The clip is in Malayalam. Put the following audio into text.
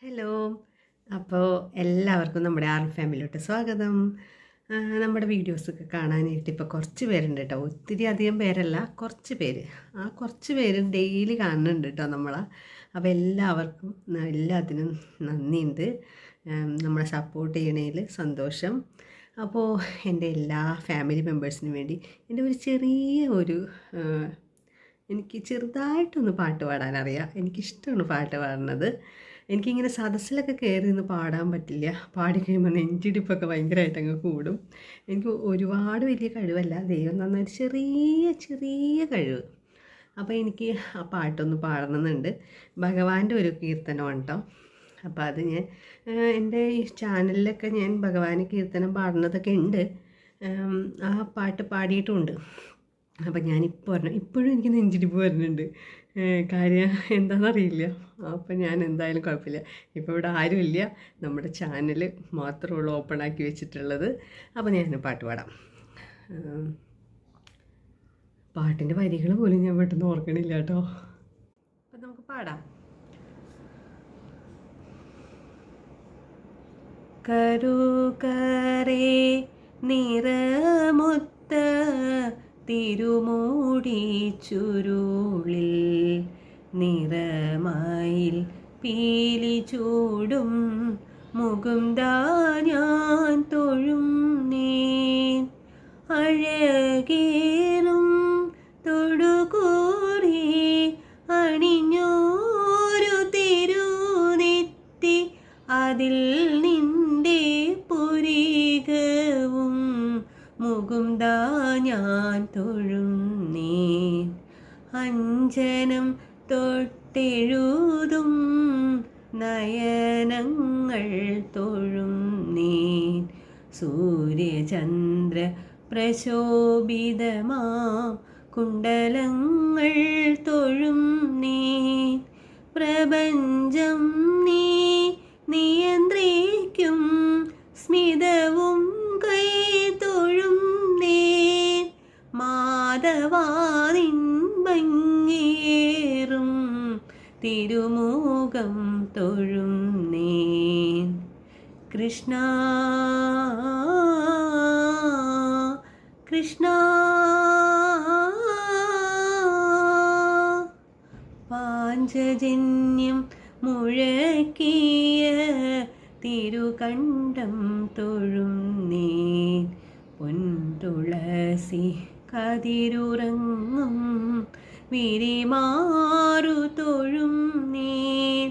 ഹലോ. അപ്പോൾ എല്ലാവർക്കും നമ്മുടെ ഫാമിലിയിലോട്ട് സ്വാഗതം. നമ്മുടെ വീഡിയോസൊക്കെ കാണാനായിട്ട് ഇപ്പോൾ കുറച്ച് പേരുണ്ട് കേട്ടോ. ഒത്തിരി അധികം പേരല്ല, കുറച്ച് പേര്. ആ കുറച്ച് പേര് ഡെയിലി കാണുന്നുണ്ട് കേട്ടോ നമ്മളെ. അപ്പോൾ എല്ലാത്തിനും നന്ദിയുണ്ട്. നമ്മളെ സപ്പോർട്ട് ചെയ്യണതിൽ സന്തോഷം. അപ്പോൾ എൻ്റെ എല്ലാ ഫാമിലി മെമ്പേഴ്സിനും വേണ്ടി എൻ്റെ എനിക്ക് ചെറുതായിട്ടൊന്ന് പാട്ട് പാടാനറിയാം. എനിക്കിഷ്ടമാണ് പാട്ട് പാടുന്നത്. എനിക്കിങ്ങനെ സദസ്സിലൊക്കെ കയറി നിന്ന് പാടാൻ പറ്റില്ല. പാടിക്കഴിയുമ്പോൾ നെഞ്ചിടിപ്പൊക്കെ ഭയങ്കരമായിട്ട് അങ്ങ് കൂടും. എനിക്ക് ഒരുപാട് വലിയ കഴിവല്ല, ദൈവം നന്നായിട്ട് ചെറിയ കഴിവ്. അപ്പോൾ എനിക്ക് ആ പാട്ടൊന്ന് പാടണമെന്നുണ്ട്. ഭഗവാന്റെ ഒരു കീർത്തനമാണ് കേട്ടോ. അപ്പോൾ അത് ഞാൻ എൻ്റെ ഈ ചാനലിലൊക്കെ ഞാൻ ഭഗവാന് കീർത്തനം പാടുന്നതൊക്കെ ഉണ്ട്. ആ പാട്ട് പാടിയിട്ടുമുണ്ട്. അപ്പം ഇപ്പോഴും എനിക്ക് നെഞ്ചിടിപ്പ് വരുന്നുണ്ട്. കാര്യം എന്താണെന്നറിയില്ല. അപ്പം ഞാൻ എന്തായാലും കുഴപ്പമില്ല. ഇപ്പോൾ ഇവിടെ ആരുമില്ല, നമ്മുടെ ചാനൽ മാത്രമുള്ളൂ ഓപ്പണാക്കി വെച്ചിട്ടുള്ളത്. അപ്പോൾ ഞാൻ പാട്ട് പാടാം. പാട്ടിൻ്റെ വരികൾ പോലും ഞാൻ പെട്ടെന്ന് ഓർക്കണില്ല കേട്ടോ. അപ്പം നമുക്ക് പാടാം. കരുകരേ നിറമുത്ത തിരുമൂടി ചുരുളിൽ നിറമയിൽ പീലി ചൂടും മുകുന്ദാ ഞാൻ തൊഴും നീൻ അഴകേറും തൊടുകൂറി അണിഞ്ഞോരു തിരുനെറ്റി അതിൽ നിന്റെ പുരികവും മുകുന്ദാ ഞാൻ തൊഴും നീൻ അഞ്ജനം തൊട്ടെഴുതും നയനങ്ങൾ തൊഴും നീൻ സൂര്യചന്ദ്ര പ്രശോഭിതമാം കുണ്ടലങ്ങൾ തൊഴും നീൻ പ്രപഞ്ചം നീ നിയന്ത്രിക്കും സ്മിതവും കൈ തൊഴും നീൻ മാധവാനിൻ ഭംഗിയേറും തിരുമുഖം തൊഴും നീൻ കൃഷ്ണ കൃഷ്ണ പാഞ്ചജന്യം മുഴക്കിയ തിരുകണ്ഠം തൊഴും നീൻ പൊൻതുളസി കതിരുറങ്ങും വിരിമാറു തൊഴും നീൻ